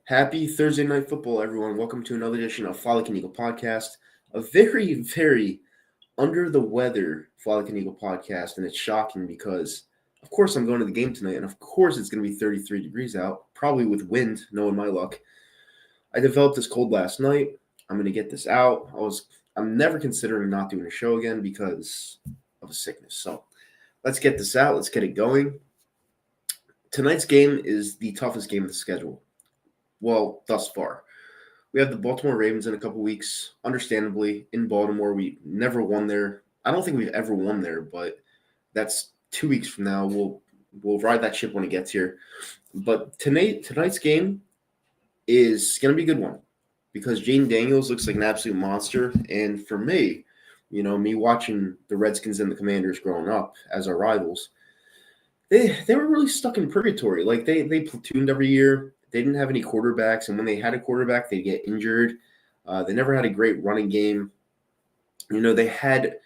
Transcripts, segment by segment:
Happy Thursday night football, everyone. Welcome to another edition of Fly Like an Eagle podcast. A very, very under the weather Fly Like an Eagle podcast, and it's shocking because, of course, I'm going to the game tonight, and of course, it's going to be 33 degrees out, probably with wind, knowing my luck. I developed this cold last night. I'm going to get this out. I'm never considering not doing a show again because of a sickness. So let's get this out. Let's get it going. Tonight's game is the toughest game of the schedule. Well, thus far. We have the Baltimore Ravens in a couple weeks. Understandably, in Baltimore, we never won there. I don't think we've ever won there, but that's 2 weeks from now. We'll ride that ship when it gets here. But tonight's game is going to be a good one because Jayden Daniels looks like an absolute monster. And for me, me watching the Redskins and the Commanders growing up as our rivals, they were really stuck in purgatory. Like they platooned every year. They didn't have any quarterbacks, and when they had a quarterback, they'd get injured. They never had a great running game. They had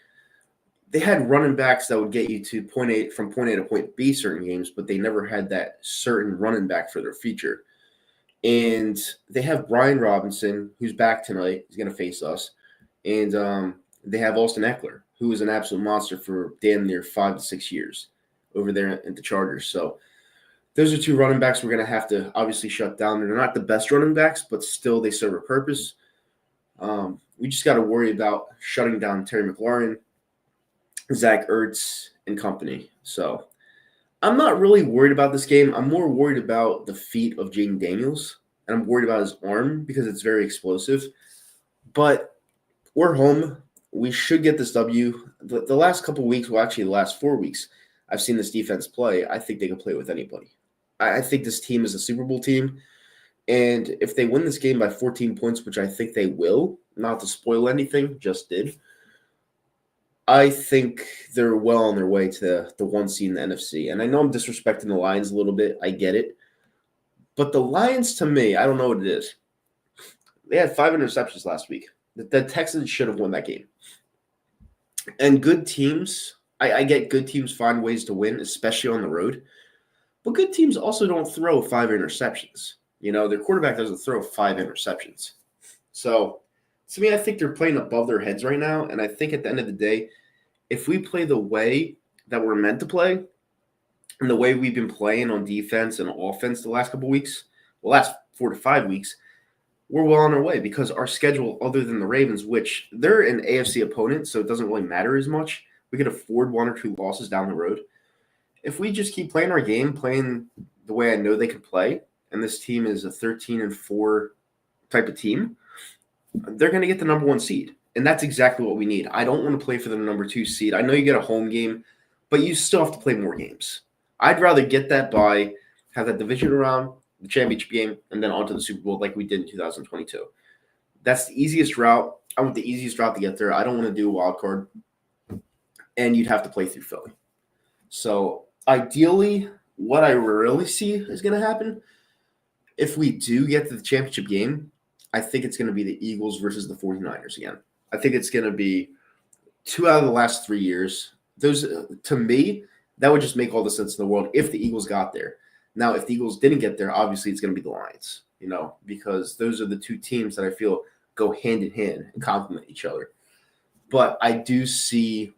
running backs that would get you to from point A to point B certain games, but they never had that certain running back for their feature. And they have Brian Robinson, who's back tonight. He's going to face us. And they have Austin Eckler, who is an absolute monster for damn near 5 to 6 years over there at the Chargers. So those are two running backs we're going to have to obviously shut down. They're not the best running backs, but still they serve a purpose. We just got to worry about shutting down Terry McLaurin, Zach Ertz, and company. So I'm not really worried about this game. I'm more worried about the feet of Jayden Daniels, and I'm worried about his arm because it's very explosive. But we're home. We should get this W. The last couple weeks, well, actually the last 4 weeks, I've seen this defense play. I think they can play with anybody. I think this team is a Super Bowl team, and if they win this game by 14 points, which I think they will, not to spoil anything, just did, I think they're well on their way to the 1 seed in the NFC. And I know I'm disrespecting the Lions a little bit. I get it. But the Lions, to me, I don't know what it is. They had 5 interceptions last week. The Texans should have won that game. And good teams, I get good teams find ways to win, especially on the road. But good teams also don't throw 5 interceptions. Their quarterback doesn't throw 5 interceptions. So, to me, I think they're playing above their heads right now. And I think at the end of the day, if we play the way that we're meant to play and the way we've been playing on defense and offense the last couple weeks, the last 4 to 5 weeks, we're well on our way because our schedule, other than the Ravens, which they're an AFC opponent, so it doesn't really matter as much. We could afford 1 or 2 losses down the road. If we just keep playing our game, playing the way I know they can play, and this team is a 13-4 type of team, they're going to get the number 1 seed. And that's exactly what we need. I don't want to play for the number 2 seed. I know you get a home game, but you still have to play more games. I'd rather get that bye, have that division round, the championship game, and then on to the Super Bowl like we did in 2022. That's the easiest route. I want the easiest route to get there. I don't want to do a wild card. And you'd have to play through Philly. So ideally, what I really see is going to happen, if we do get to the championship game, I think it's going to be the Eagles versus the 49ers again. I think it's going to be 2 out of the last 3 years. Those, to me, that would just make all the sense in the world if the Eagles got there. Now, if the Eagles didn't get there, obviously it's going to be the Lions, because those are the 2 teams that I feel go hand in hand and complement each other. But I do see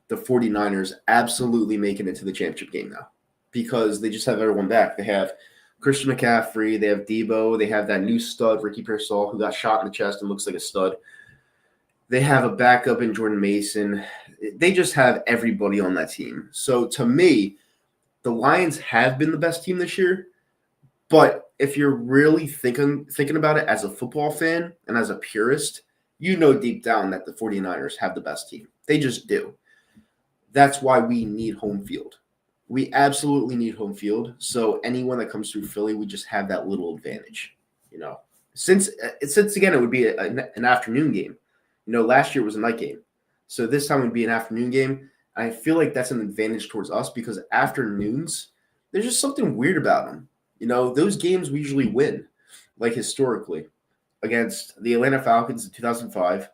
the 49ers absolutely making it to the championship game now because they just have everyone back. They have Christian McCaffrey, they have Debo, they have that new stud, Ricky Pearsall, who got shot in the chest and looks like a stud. They have a backup in Jordan Mason. They just have everybody on that team. So to me, the Lions have been the best team this year, but if you're really thinking about it as a football fan and as a purist, deep down that the 49ers have the best team. They just do. That's why we need home field. We absolutely need home field. So anyone that comes through Philly, we just have that little advantage, Since again, it would be an afternoon game. Last year was a night game. So this time would be an afternoon game. I feel like that's an advantage towards us because afternoons, there's just something weird about them. Those games we usually win, like historically, against the Atlanta Falcons in 2005,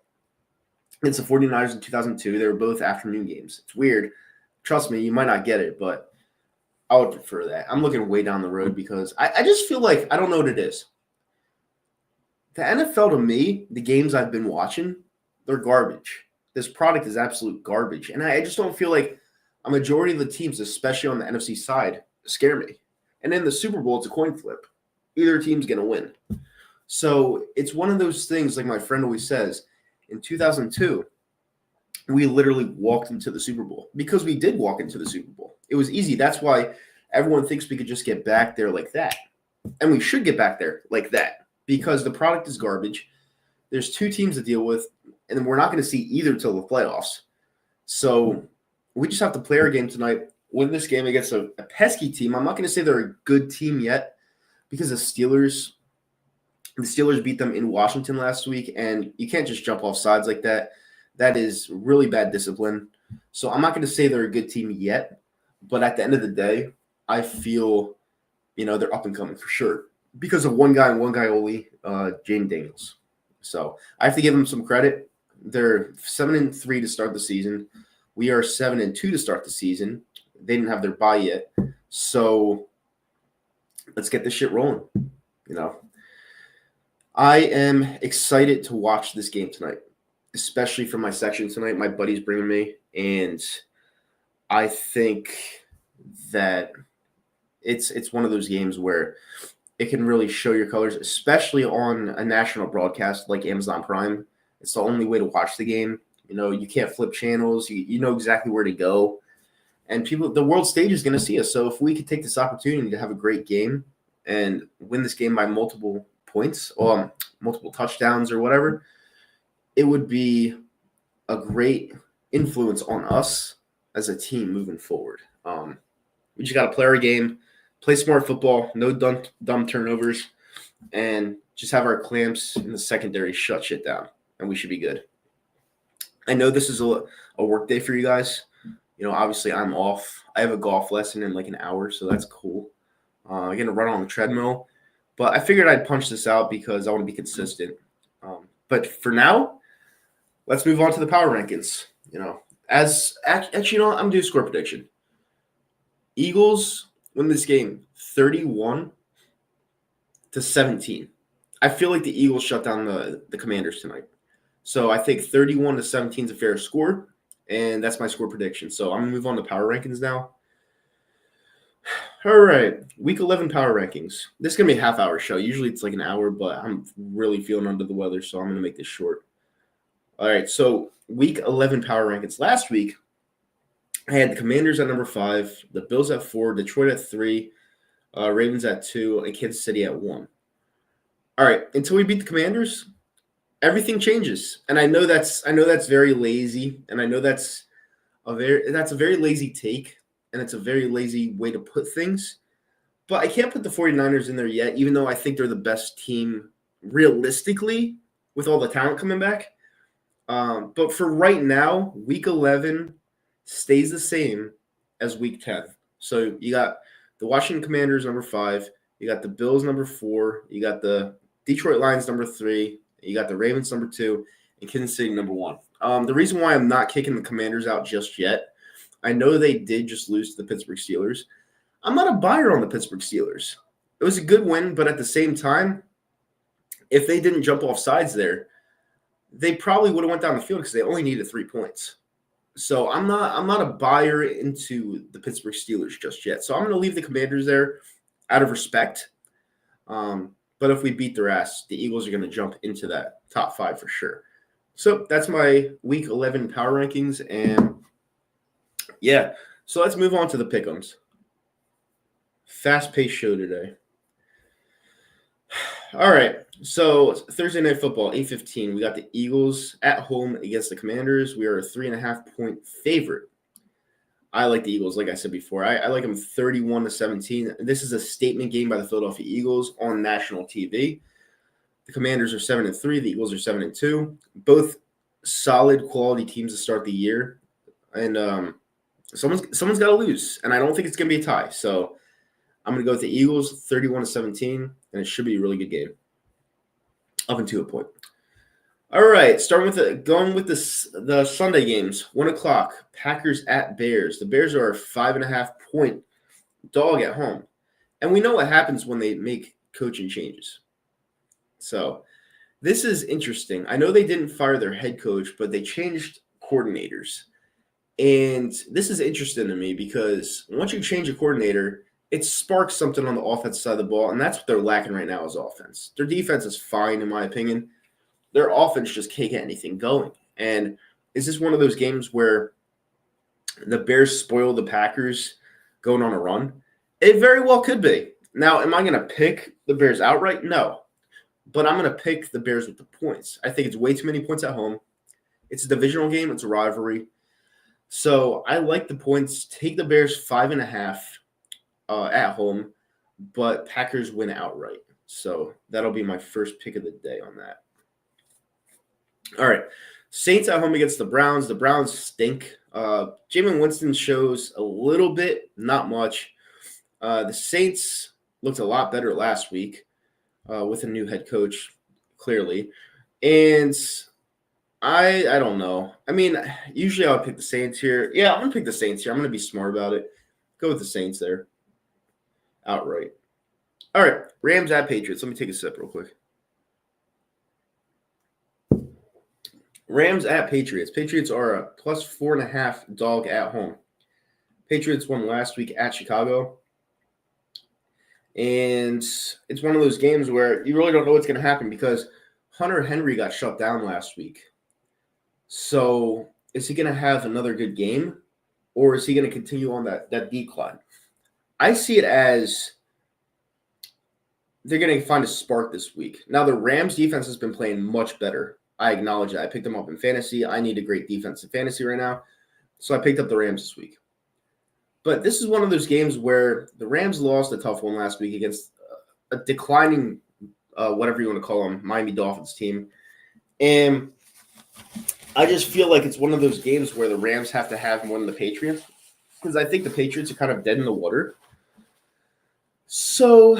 against the 49ers in 2002. They were both afternoon games. It's weird. Trust me, you might not get it, but I would prefer that. I'm looking way down the road because I just feel like I don't know what it is. the NFL to me, the games I've been watching, they're garbage. This product is absolute garbage. And I just don't feel like a majority of the teams, especially on the NFC side, scare me. And in the Super Bowl, it's a coin flip. Either team's going to win. So it's one of those things, like my friend always says, in 2002, we literally walked into the Super Bowl because we did walk into the Super Bowl. It was easy. That's why everyone thinks we could just get back there like that. And we should get back there like that because the product is garbage. There's two teams to deal with, and we're not going to see either till the playoffs. So we just have to play our game tonight, win this game against a pesky team. I'm not going to say they're a good team yet because the Steelers beat them in Washington last week, and you can't just jump off sides like that. That is really bad discipline. So I'm not going to say they're a good team yet, but at the end of the day, I feel, they're up and coming for sure because of one guy and one guy only, Jaden Daniels. So I have to give them some credit. They're 7-3 to start the season. We are 7-2 to start the season. They didn't have their bye yet. So let's get this shit rolling. I am excited to watch this game tonight, especially for my section tonight. My buddy's bringing me, and I think that it's one of those games where it can really show your colors, especially on a national broadcast like Amazon Prime. It's the only way to watch the game. You can't flip channels. You know exactly where to go. And the world stage is going to see us. So if we could take this opportunity to have a great game and win this game by multiple points or multiple touchdowns or whatever, it would be a great influence on us as a team moving forward. We just got to play our game, play smart football, no dumb turnovers, and just have our clamps in the secondary shut shit down, and we should be good. I know this is a work day for you guys. Obviously I'm off. I have a golf lesson in like an hour, so that's cool. I'm going to run on the treadmill. But I figured I'd punch this out because I want to be consistent. But for now, let's move on to the power rankings. Actually, I'm going to do a score prediction. Eagles win this game 31-17. I feel like the Eagles shut down the Commanders tonight. So I think 31-17 is a fair score, and that's my score prediction. So I'm going to move on to power rankings now. All right, Week 11 power rankings. This is going to be a half-hour show. Usually it's like an hour, but I'm really feeling under the weather, so I'm going to make this short. All right, so Week 11 power rankings. Last week, I had the Commanders at number 5, the Bills at 4, Detroit at 3, Ravens at 2, and Kansas City at 1. All right, until we beat the Commanders, everything changes. And I know that's very lazy, and I know that's a very lazy take. And it's a very lazy way to put things. But I can't put the 49ers in there yet, even though I think they're the best team realistically with all the talent coming back. But for right now, Week 11 stays the same as Week 10. So you got the Washington Commanders number 5. You got the Bills number 4. You got the Detroit Lions number 3. You got the Ravens number 2. And Kansas City number 1. The reason why I'm not kicking the Commanders out just yet, I know they did just lose to the Pittsburgh Steelers. I'm not a buyer on the Pittsburgh Steelers. It was a good win, but at the same time, if they didn't jump off sides there, they probably would have went down the field because they only needed 3 points. So I'm not a buyer into the Pittsburgh Steelers just yet. So I'm going to leave the Commanders there out of respect. But if we beat their ass, the Eagles are going to jump into that top 5 for sure. So that's my Week 11 power rankings, and yeah, so let's move on to the pick'ems. Fast-paced show today. All right, so Thursday Night Football, 8:15. We got the Eagles at home against the Commanders. We are a 3.5-point favorite. I like the Eagles, like I said before. I like them 31-17. This is a statement game by the Philadelphia Eagles on national TV. The Commanders are 7-3. The Eagles are 7-2. Both solid quality teams to start the year. And someone's got to lose, and I don't think it's going to be a tie. So I'm going to go with the Eagles, 31-17, and it should be a really good game, up into a point. All right, going with the Sunday games, 1 o'clock, Packers at Bears. The Bears are a 5.5-point dog at home, and we know what happens when they make coaching changes. So This is interesting. I know they didn't fire their head coach, but they changed coordinators. And this is interesting to me because once you change a coordinator, it sparks something on the offensive side of the ball, and that's what they're lacking right now is offense. Their defense is fine, in my opinion. Their offense just can't get anything going. And is this one of those games where the Bears spoil the Packers going on a run? It very well could be. Now, am I going to pick the Bears outright? No. But I'm going to pick the Bears with the points. I think it's way too many points at home. It's a divisional game. It's a rivalry. So I like the points. Take the Bears 5.5 at home, but Packers win outright. So that'll be my first pick of the day on that. All right. Saints at home against the Browns. The Browns stink. Jameis Winston shows a little bit, not much. The Saints looked a lot better last week with a new head coach, clearly. And I don't know. I mean, usually I would pick the Saints here. Yeah, I'm going to pick the Saints here. I'm going to be smart about it. Go with the Saints there. Outright. All right. Rams at Patriots. Let me take a sip real quick. Rams at Patriots. Patriots are a plus 4.5 dog at home. Patriots won last week at Chicago. And it's one of those games where you really don't know what's going to happen because Hunter Henry got shut down last week. So is he going to have another good game, or is he going to continue on that decline? I see it as they're going to find a spark this week. Now, the Rams defense has been playing much better. I acknowledge that. I picked them up in fantasy. I need a great defense in fantasy right now. So I picked up the Rams this week. But this is one of those games where the Rams lost a tough one last week against a declining, whatever you want to call them, Miami Dolphins team. And I just feel like it's one of those games where the Rams have to have more than the Patriots because I think the Patriots are kind of dead in the water. So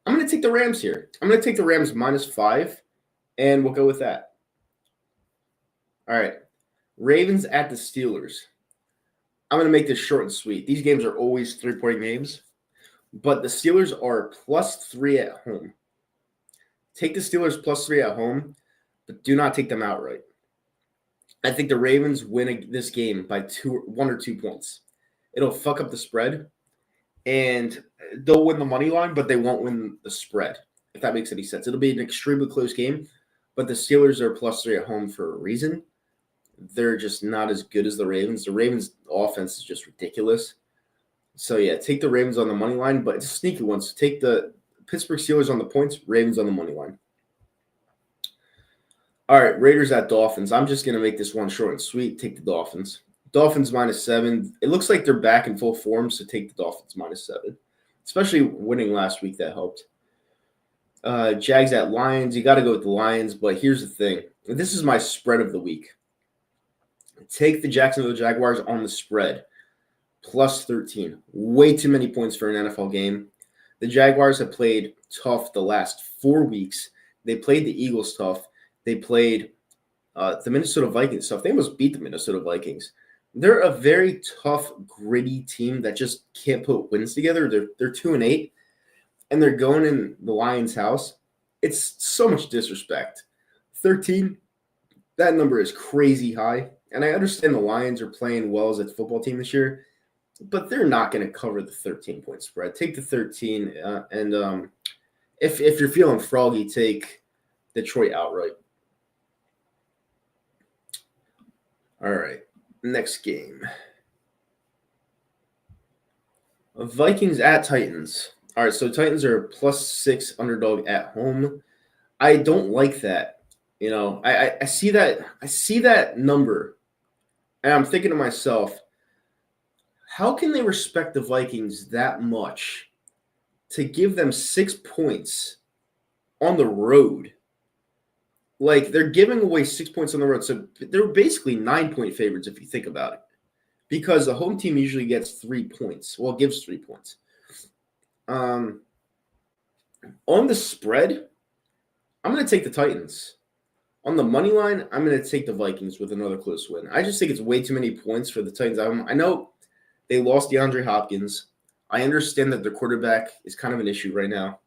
I'm going to take the Rams here. I'm going to take the Rams -5, and we'll go with that. All right. Ravens at the Steelers. I'm going to make this short and sweet. These games are always 3-point games, but the Steelers are +3 at home. Take the Steelers +3 at home, but do not take them outright. I think the Ravens win this game by 1 or 2 points. It'll fuck up the spread, and they'll win the money line, but they won't win the spread, if that makes any sense. It'll be an extremely close game, but the Steelers are +3 at home for a reason. They're just not as good as the Ravens. The Ravens' offense is just ridiculous. So, yeah, take the Ravens on the money line, but it's a sneaky one. So take the Pittsburgh Steelers on the points, Ravens on the money line. All right, Raiders at Dolphins. I'm just going to make this one short and sweet. Take the Dolphins. Dolphins -7. It looks like they're back in full form, so take the Dolphins -7. Especially winning last week, that helped. Jags at Lions. You got to go with the Lions, but here's the thing. This is my spread of the week. Take the Jacksonville Jaguars on the spread, +13. Way too many points for an NFL game. The Jaguars have played tough the last 4 weeks. They played the Eagles tough. They played the Minnesota Vikings tough. They almost beat the Minnesota Vikings. They're a very tough, gritty team that just can't put wins together. They're 2-8, and they're going in the Lions' house. It's so much disrespect. 13, that number is crazy high. And I understand the Lions are playing well as a football team this year, but they're not going to cover the 13-point spread. Take the 13, and if you're feeling froggy, take Detroit outright. All right, next game. Vikings at Titans. All right, so Titans are +6 underdog at home. I don't like that. You know, I see that number. And I'm thinking to myself, how can they respect the Vikings that much to give them 6 points on the road? Like, they're giving away 6 points on the road. So they're basically 9-point favorites if you think about it. Because the home team usually gets 3 points. Well, it gives 3 points. On the spread, I'm going to take the Titans. On the money line, I'm going to take the Vikings with another close win. I just think it's way too many points for the Titans. I know they lost DeAndre Hopkins. I understand that their quarterback is kind of an issue right now.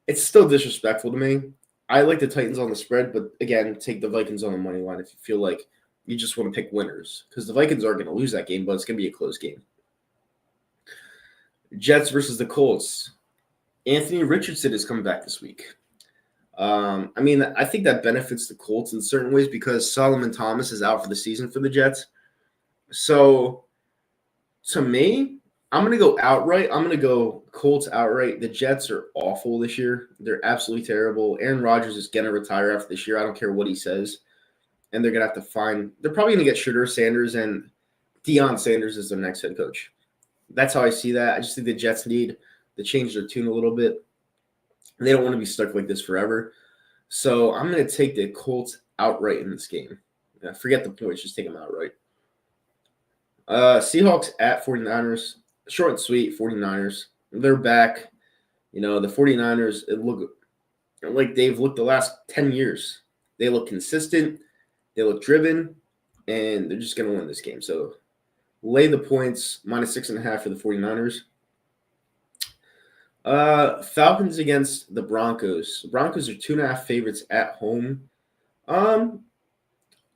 It's still disrespectful to me. I like the Titans on the spread, but again, take the Vikings on the money line if you feel like you just want to pick winners because the Vikings are going to lose that game, but it's going to be a close game. Jets versus the Colts. Anthony Richardson is coming back this week. I think that benefits the Colts in certain ways because Solomon Thomas is out for the season for the Jets. So, to me, I'm going to go outright. I'm going to go Colts outright. The Jets are awful this year. They're absolutely terrible. Aaron Rodgers is going to retire after this year. I don't care what he says. And they're going to have to find – they're probably going to get Shedeur Sanders, and Deion Sanders is their next head coach. That's how I see that. I just think the Jets need to change their tune a little bit. They don't want to be stuck like this forever. So I'm going to take the Colts outright in this game. Forget the points. Just take them outright. Seahawks at 49ers. Short and sweet, 49ers. They're back. The 49ers, it look like they've looked the last 10 years. They look consistent. They look driven. And they're just going to win this game. So lay the points, -6.5 for the 49ers. Falcons against the Broncos. The Broncos are 2.5 favorites at home. I'm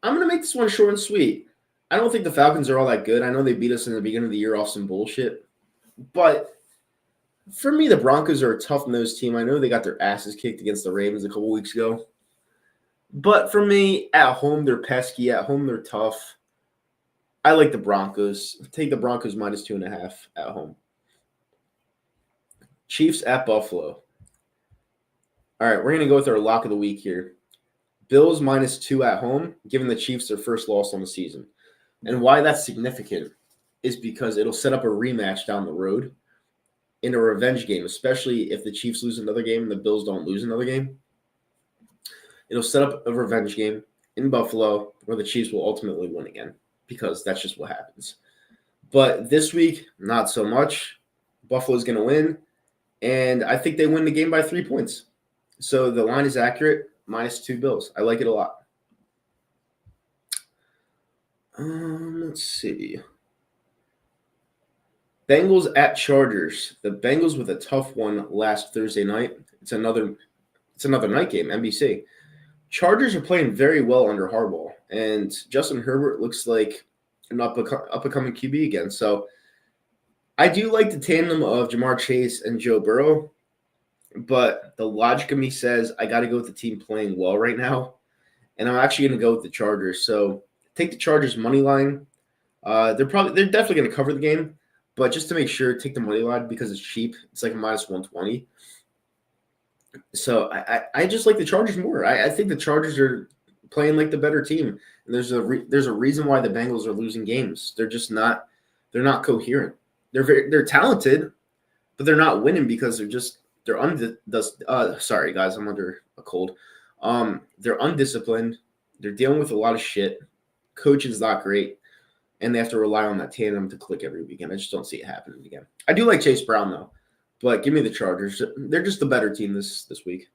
going to make this one short and sweet. I don't think the Falcons are all that good. I know they beat us in the beginning of the year off some bullshit. But for me, the Broncos are a tough-nosed team. I know they got their asses kicked against the Ravens a couple weeks ago. But for me, at home, they're pesky. At home, they're tough. I like the Broncos. Take the Broncos -2.5 at home. Chiefs at Buffalo. All right, we're going to go with our lock of the week here. Bills -2 at home, giving the Chiefs their first loss on the season. And why that's significant is because it'll set up a rematch down the road in a revenge game, especially if the Chiefs lose another game and the Bills don't lose another game. It'll set up a revenge game in Buffalo where the Chiefs will ultimately win again because that's just what happens. But this week, not so much. Buffalo's going to win, and I think they win the game by 3 points. So the line is accurate, -2 Bills. I like it a lot. Let's see. Bengals at Chargers. The Bengals with a tough one last Thursday night. It's another night game, NBC. Chargers are playing very well under Harbaugh, and Justin Herbert looks like an up-and-coming QB again. So I do like the tandem of Jamar Chase and Joe Burrow, but the logic of me says I got to go with the team playing well right now, and I'm actually going to go with the Chargers. So take the Chargers money line. They're definitely going to cover the game, but just to make sure, take the money line because it's cheap. It's like a -120. So I just like the Chargers more. I think the Chargers are playing like the better team, and there's a reason why the Bengals are losing games. They're just not coherent. They're talented, but they're not winning because sorry guys, I'm under a cold. They're undisciplined. They're dealing with a lot of shit. Coaching's not great, and they have to rely on that tandem to click every weekend. I just don't see it happening again. I do like Chase Brown though, but give me the Chargers. They're just the better team this week.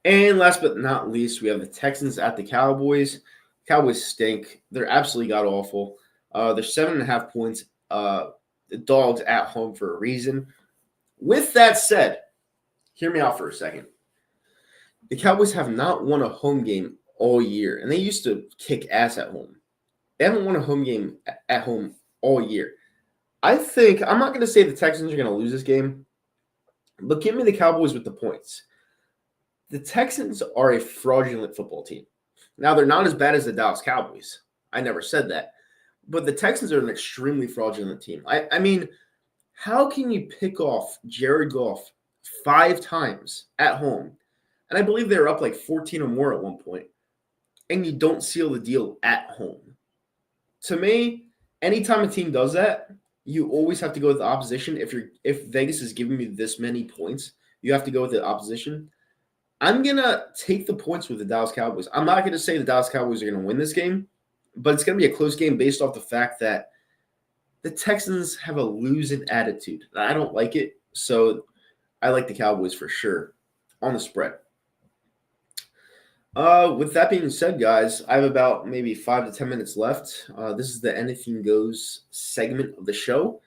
And last but not least, we have the Texans at the Cowboys. Cowboys stink. They're absolutely god awful. They're 7.5 points. The Dogs at home for a reason. With that said, hear me out for a second. The Cowboys have not won a home game all year, and they used to kick ass at home. They haven't won a home game at home all year. I think I'm not going to say the Texans are going to lose this game, but give me the Cowboys with the points. The Texans are a fraudulent football team. Now, they're not as bad as the Dallas Cowboys. I never said that. But the Texans are an extremely fraudulent team. I mean, how can you pick off Jared Goff 5 times at home? And I believe they were up like 14 or more at one point. And you don't seal the deal at home. To me, anytime a team does that, you always have to go with the opposition. If Vegas is giving me this many points, you have to go with the opposition. I'm going to take the points with the Dallas Cowboys. I'm not going to say the Dallas Cowboys are going to win this game, but it's going to be a close game based off the fact that the Texans have a losing attitude. I don't like it, so I like the Cowboys for sure on the spread. With that being said, guys, I have about maybe 5 to 10 minutes left. This is the Anything Goes segment of the show.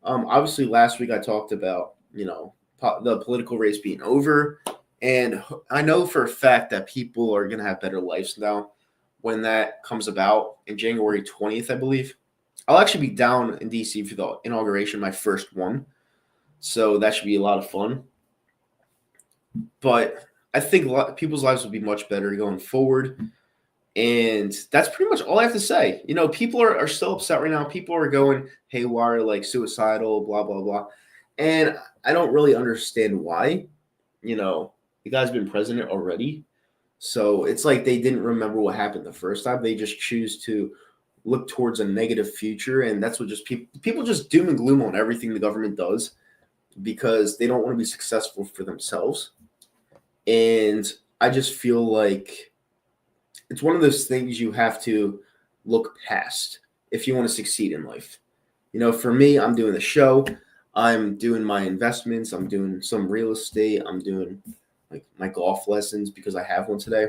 Obviously, last week I talked about, the political race being over, And I know for a fact that people are going to have better lives now when that comes about in January 20th, I believe. I'll actually be down in DC for the inauguration, my first one. So that should be a lot of fun. But I think people's lives will be much better going forward. And that's pretty much all I have to say. People are still upset right now. People are going haywire, like suicidal, blah, blah, blah. And I don't really understand why. The guy's been president already. So it's like they didn't remember what happened the first time. They just choose to look towards a negative future. And that's what just people just doom and gloom on everything the government does because they don't want to be successful for themselves. And I just feel like it's one of those things you have to look past if you want to succeed in life. For me, I'm doing the show. I'm doing my investments. I'm doing some real estate. I'm doing like my golf lessons because I have one today.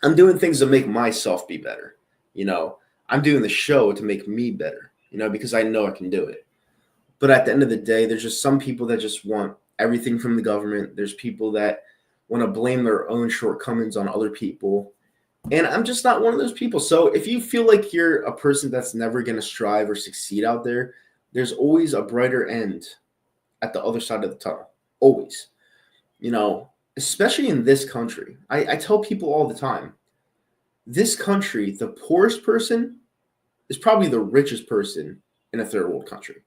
I'm doing things to make myself be better. I'm doing the show to make me better, because I know I can do it. But at the end of the day, there's just some people that just want everything from the government. There's people that want to blame their own shortcomings on other people. And I'm just not one of those people. So if you feel like you're a person that's never going to strive or succeed out there, there's always a brighter end at the other side of the tunnel. Always. Especially in this country. I tell people all the time, this country, the poorest person is probably the richest person in a third world country.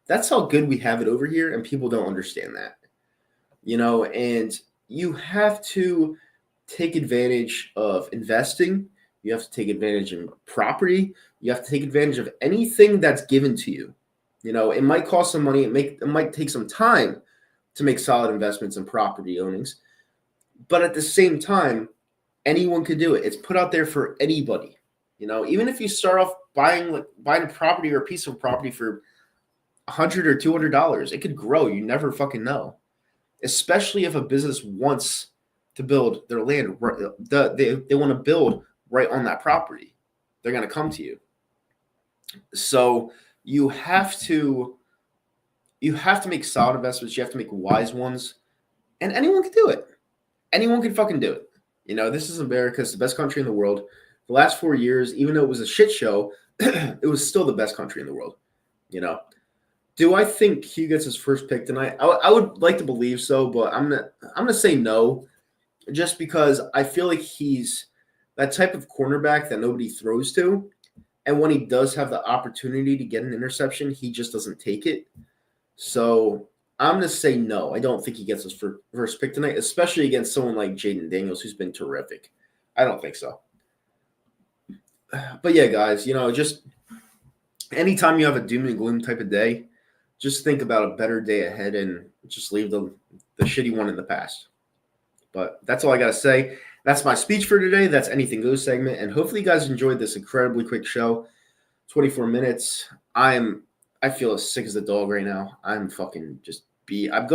That's how good we have it over here, and people don't understand that. And you have to take advantage of investing. You have to take advantage of property. You have to take advantage of anything that's given to you. It might cost some money. It might take some time to make solid investments in property ownings. But at the same time, anyone could do it. It's put out there for anybody. Even if you start off buying a property or a piece of property for $100 or $200, it could grow. You never fucking know. Especially if a business wants to build their land, they want to build right on that property. They're going to come to you. So you have to make solid investments. You have to make wise ones, and anyone can do it. Anyone can fucking do it. This is America. It's the best country in the world. The last 4 years, even though it was a shit show, it was still the best country in the world. Do I think Q gets his first pick tonight? I would like to believe so, but I'm gonna say no, just because I feel like he's that type of cornerback that nobody throws to, and when he does have the opportunity to get an interception, he just doesn't take it. So I'm gonna say no. I don't think he gets his first pick tonight, especially against someone like Jaden Daniels, who's been terrific. I don't think so. But yeah, guys, just anytime you have a doom and gloom type of day, just think about a better day ahead and just leave the shitty one in the past. But that's all I got to say. That's my speech for today. That's Anything Goes segment. And hopefully you guys enjoyed this incredibly quick show. 24 minutes. I feel as sick as a dog right now. I'm going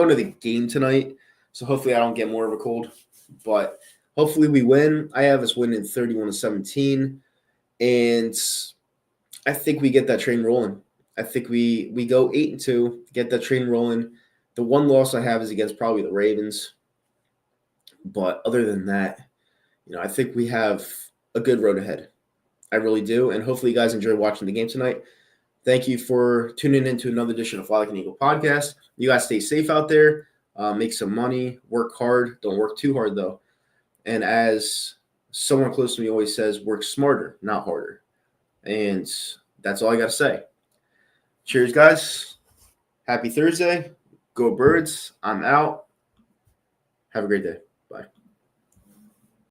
to the game tonight. So hopefully I don't get more of a cold. But hopefully we win. I have us winning 31-17. And I think we get that train rolling. I think we go 8-2, get that train rolling. The one loss I have is against probably the Ravens. But other than that, I think we have a good road ahead. I really do. And hopefully you guys enjoyed watching the game tonight. Thank you for tuning in to another edition of Fly Like an Eagle podcast. You guys stay safe out there. Make some money. Work hard. Don't work too hard, though. And as someone close to me always says, work smarter, not harder. And that's all I got to say. Cheers, guys. Happy Thursday. Go Birds. I'm out. Have a great day. Bye.